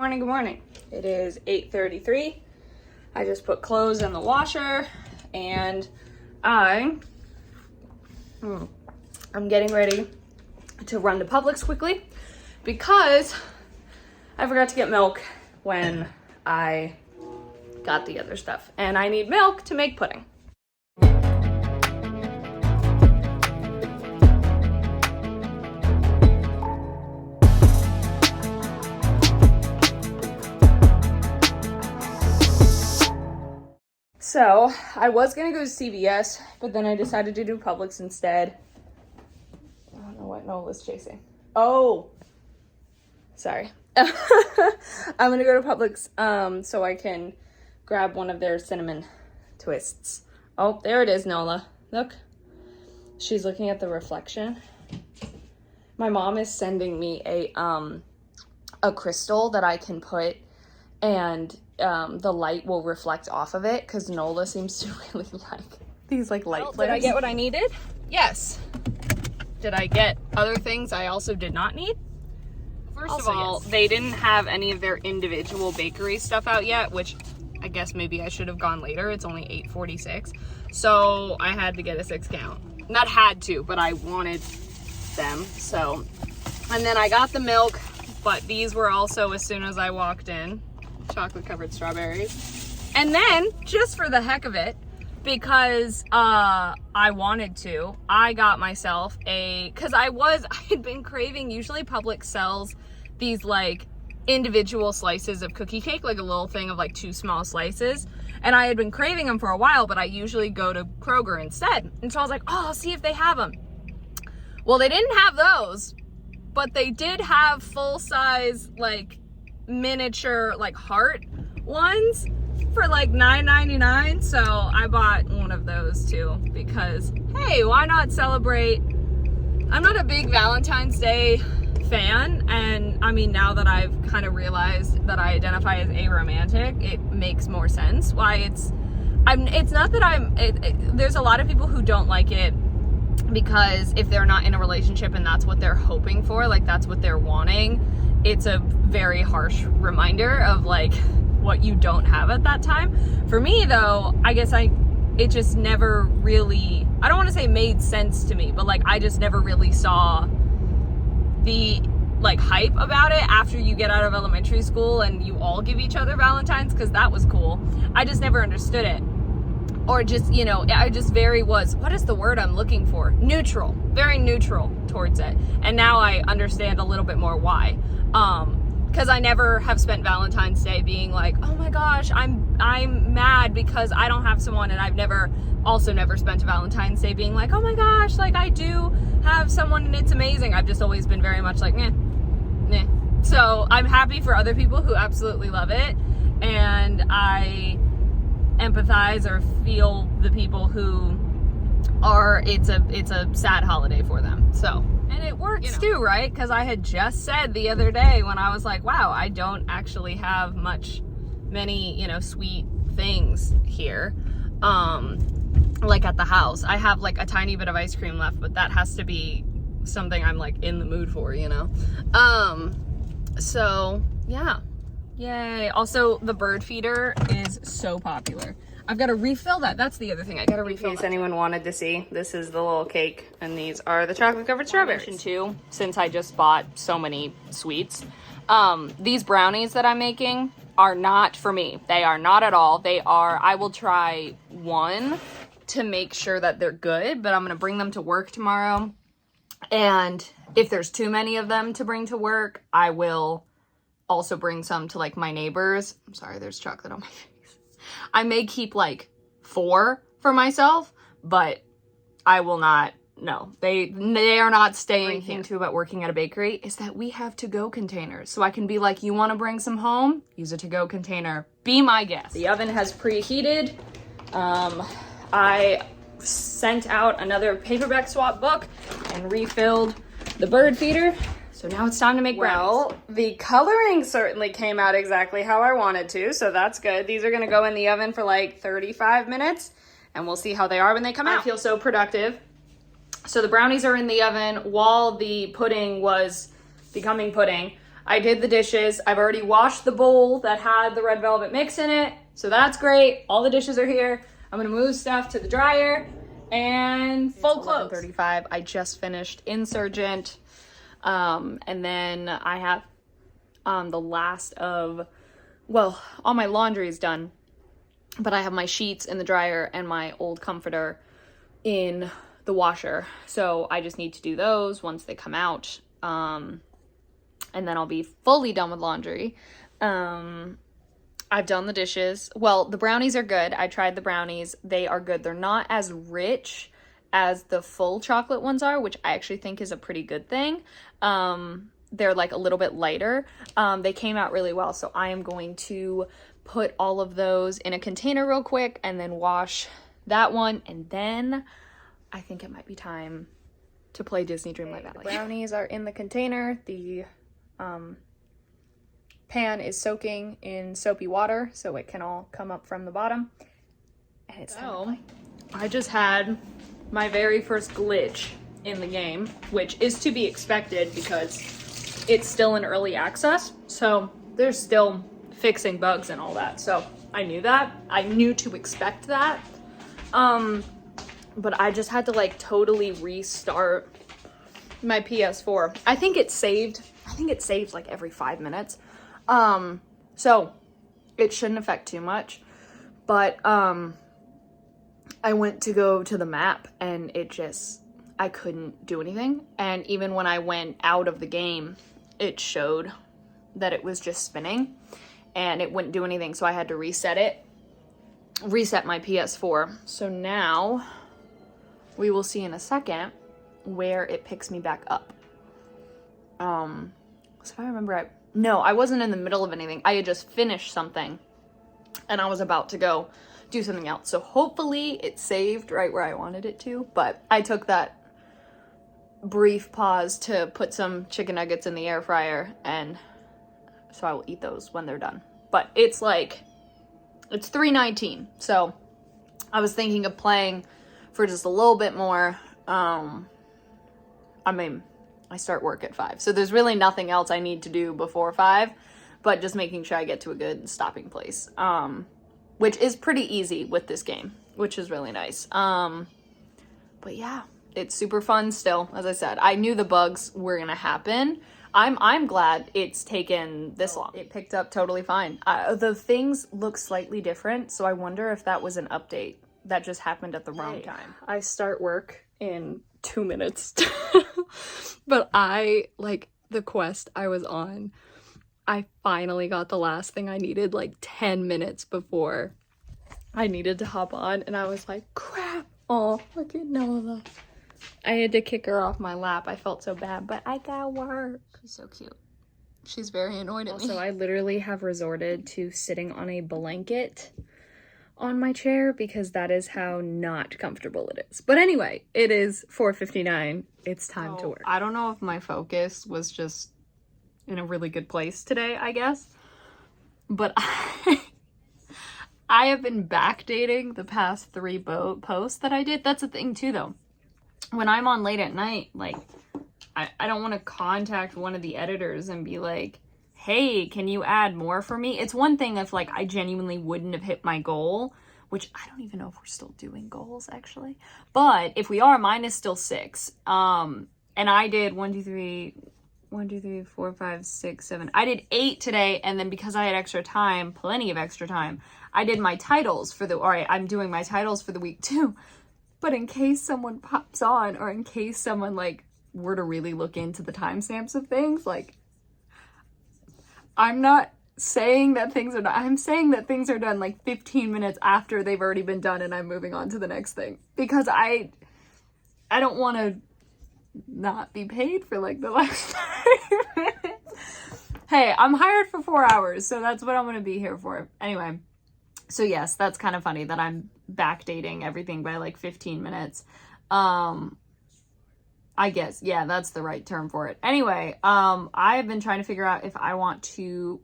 morning, good morning. It is 8:33. I just put clothes in the washer and I'm getting ready to run to Publix quickly because I forgot to get milk when I got the other stuff and I need milk to make pudding. So I was gonna go to CVS, but then I decided to do Publix instead. I don't know what Nola's chasing. Oh, sorry. I'm gonna go to Publix so I can grab one of their cinnamon twists. Oh, there it is, Nola. Look. She's looking at the reflection. My mom is sending me a crystal that I can put and the light will reflect off of it because Nola seems to really like these like light flares. Did I get what I needed? Yes. Did I get other things I also did not need? First of all, yes. They didn't have any of their individual bakery stuff out yet, which I guess maybe I should have gone later. It's only 8:46. So I had to get a 6-count. Not had to, but I wanted them. So, and then I got the milk, but these were also as soon as I walked in. Chocolate covered strawberries. And then just for the heck of it, because I wanted to, I got myself because I had been craving, usually Publix sells these like individual slices of cookie cake, like a little thing of like 2 small slices, and I had been craving them for a while, but I usually go to Kroger instead. And so I was like, oh, I'll see if they have them. Well, they didn't have those, but they did have full size like miniature like heart ones for like $9.99. So I bought one of those too because hey, why not celebrate? I'm not a big Valentine's Day fan, and I mean, now that I've kind of realized that I identify as aromantic, it makes more sense why it's not that there's a lot of people who don't like it because if they're not in a relationship and that's what they're hoping for, like that's what they're wanting, it's a very harsh reminder of like what you don't have at that time. For me though, I guess it just never really, I don't want to say made sense to me, but like I just never really saw the like hype about it after you get out of elementary school and you all give each other Valentines, because that was cool. I just never understood it. Or just, you know, I just what is the word I'm looking for? Neutral, very neutral towards it. And now I understand a little bit more why. Because I never have spent Valentine's Day being like, oh my gosh, I'm mad because I don't have someone, and I've never spent Valentine's Day being like, oh my gosh, like I do have someone and it's amazing. I've just always been very much like, nah. So I'm happy for other people who absolutely love it, and I empathize or feel the people who are, it's a sad holiday for them. So, and it works too, right? Because I had just said the other day when I was like, wow, I don't actually have many, sweet things here. Like at the house, I have like a tiny bit of ice cream left, but that has to be something I'm like in the mood for, So yeah. Yay. Also, the bird feeder is so popular. I've got to refill that. That's the other thing. I got to refill. In case anyone wanted to see, this is the little cake, and these are the chocolate covered strawberries too, since I just bought so many sweets. These brownies that I'm making are not for me. They are not at all. I will try one to make sure that they're good, but I'm going to bring them to work tomorrow. And if there's too many of them to bring to work, I will also bring some to like my neighbors. I'm sorry, there's chocolate on my face. I may keep like 4 for myself, but I will not. No, they are not staying here. Too about working at a bakery is that we have to-go containers. So I can be like, you want to bring some home? Use a to-go container. Be my guest. The oven has preheated. I sent out another paperback swap book and refilled the bird feeder. So now it's time to make brownies. Well, the coloring certainly came out exactly how I wanted to, so that's good. These are gonna go in the oven for like 35 minutes, and we'll see how they are when they come out. I feel so productive. So the brownies are in the oven while the pudding was becoming pudding. I did the dishes. I've already washed the bowl that had the red velvet mix in it. So that's great. All the dishes are here. I'm gonna move stuff to the dryer and full close. 11:35. I just finished Insurgent. And then I have the last of, well, all my laundry is done, but I have my sheets in the dryer and my old comforter in the washer. So I just need to do those once they come out. And then I'll be fully done with laundry. I've done the dishes. Well, the brownies are good. I tried the brownies. They are good. They're not as rich as the full chocolate ones are, which I actually think is a pretty good thing. They're like a little bit lighter. They came out really well. So I am going to put all of those in a container real quick and then wash that one. And then I think it might be time to play Disney Dreamlight Valley. The brownies are in the container. The pan is soaking in soapy water so it can all come up from the bottom. And it's I just had my very first glitch in the game, which is to be expected because it's still in early access. So they're still fixing bugs and all that. So I knew that. I knew to expect that. But I just had to like totally restart my PS4. I think it saved like every 5 minutes. So it shouldn't affect too much. But I went to go to the map and I couldn't do anything. And even when I went out of the game, it showed that it was just spinning and it wouldn't do anything. So I had to reset my PS4. So now we will see in a second where it picks me back up. So if I remember, I wasn't in the middle of anything. I had just finished something and I was about to go do something else. So hopefully it saved right where I wanted it to, but I took that brief pause to put some chicken nuggets in the air fryer, and so I will eat those when they're done. But it's 3:19, so I was thinking of playing for just a little bit more. I mean, I start work at 5, so there's really nothing else I need to do before 5, but just making sure I get to a good stopping place, which is pretty easy with this game, which is really nice. But yeah, it's super fun still. As I said, I knew the bugs were gonna happen. I'm glad it's taken this long. It picked up totally fine. The things look slightly different, so I wonder if that was an update that just happened at the wrong time. I start work in 2 minutes. But the quest I was on, I finally got the last thing I needed 10 minutes before I needed to hop on, and I was like, crap. Oh, look at Nola. I had to kick her off my lap. I felt so bad, but I got work. She's so cute. She's very annoyed at me. Also, I literally have resorted to sitting on a blanket on my chair because that is how not comfortable it is. But anyway, it is 4:59. It's time to work. I don't know if my focus was just in a really good place today, I guess. But I have been backdating the past 3 posts that I did. That's the thing too, though. When I'm on late at night, I don't want to contact one of the editors and be like, hey, can you add more for me? It's one thing if I genuinely wouldn't have hit my goal, which I don't even know if we're still doing goals actually. But if we are, mine is still 6. And I did 1, 2, 3, 4, 5, 6, 7. I did 8 today, and then because I had extra time, plenty of extra time, I did my titles for I'm doing my titles for the week too. But in case someone pops on, or in case someone were to really look into the timestamps of things, I'm not saying that things are done. I'm saying that things are done 15 minutes after they've already been done and I'm moving on to the next thing. Because I don't want to not be paid for the last 30 minutes. Hey, I'm hired for 4 hours, so that's what I'm going to be here for. Anyway, so yes, that's kind of funny that I'm backdating everything by 15 minutes. I guess, yeah, that's the right term for it. Anyway, I've been trying to figure out if I want to,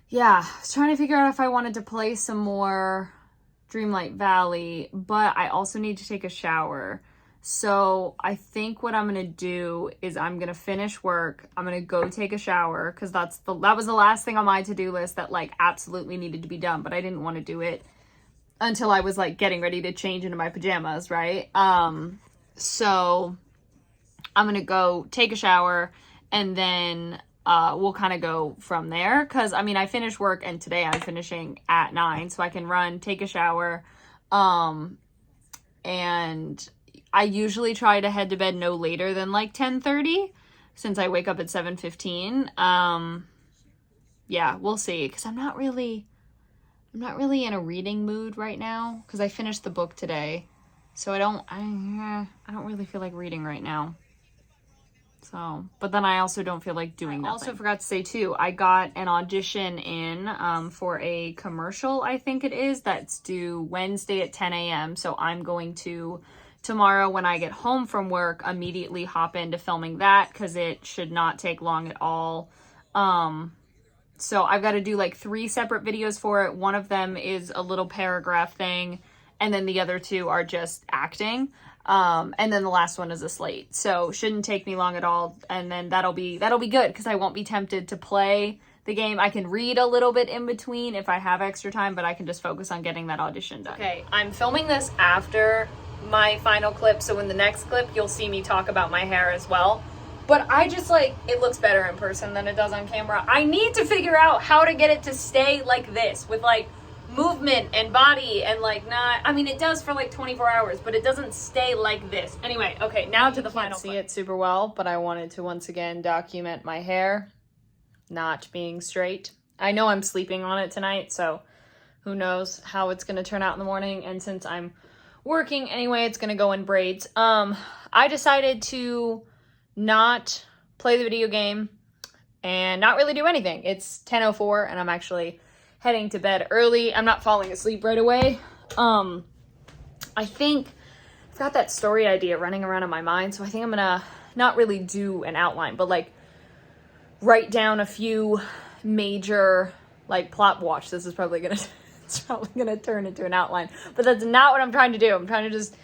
Yeah, I was trying to figure out if I wanted to play some more Dreamlight Valley, but I also need to take a shower. So I think what I'm going to do is I'm going to finish work. I'm going to go take a shower because that was the last thing on my to-do list that like absolutely needed to be done, but I didn't want to do it until I was like getting ready to change into my pajamas, right? So I'm going to go take a shower and then we'll kind of go from there. Cause I mean, I finished work and today I'm finishing at 9, so I can run, take a shower. And I usually try to head to bed no later than like 10:30 since I wake up at 7:15. Yeah, we'll see. Cause I'm not really in a reading mood right now because I finished the book today. So I don't really feel like reading right now. So, but then I also don't feel like doing nothing. I also forgot to say too, I got an audition in for a commercial, I think it is, that's due Wednesday at 10 a.m. So I'm going to, tomorrow when I get home from work, immediately hop into filming that because it should not take long at all. So I've got to do like 3 separate videos for it. One of them is a little paragraph thing, and then the other 2 are just acting. And then the last one is a slate. So shouldn't take me long at all. And then that'll be good because I won't be tempted to play the game. I can read a little bit in between if I have extra time, but I can just focus on getting that audition done. Okay, I'm filming this after my final clip. So in the next clip, you'll see me talk about my hair as well. But I just like, it looks better in person than it does on camera. I need to figure out how to get it to stay like this with like movement and body and like not, I mean it does for like 24 hours, but it doesn't stay like this. Anyway, okay, now to the final clip. See it super well, but I wanted to once again document my hair not being straight. I know I'm sleeping on it tonight, so who knows how it's gonna turn out in the morning. And since I'm working anyway, it's gonna go in braids. I decided to not play the video game and not really do anything. It's 10:04 and I'm actually heading to bed early. I'm not falling asleep right away. I think I've got that story idea running around in my mind, so I think I'm gonna not really do an outline, but like write down a few major like plot. Watch, this is probably gonna it's probably gonna turn into an outline, but that's not what I'm trying to do. I'm trying to just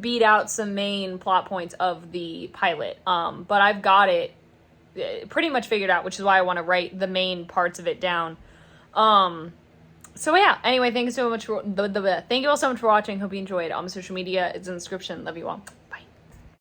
beat out some main plot points of the pilot. But I've got it pretty much figured out, which is why I want to write the main parts of it down. So yeah, anyway, thank you so much for thank you all so much for watching. Hope you enjoyed. All my social media is in the description. Love you all.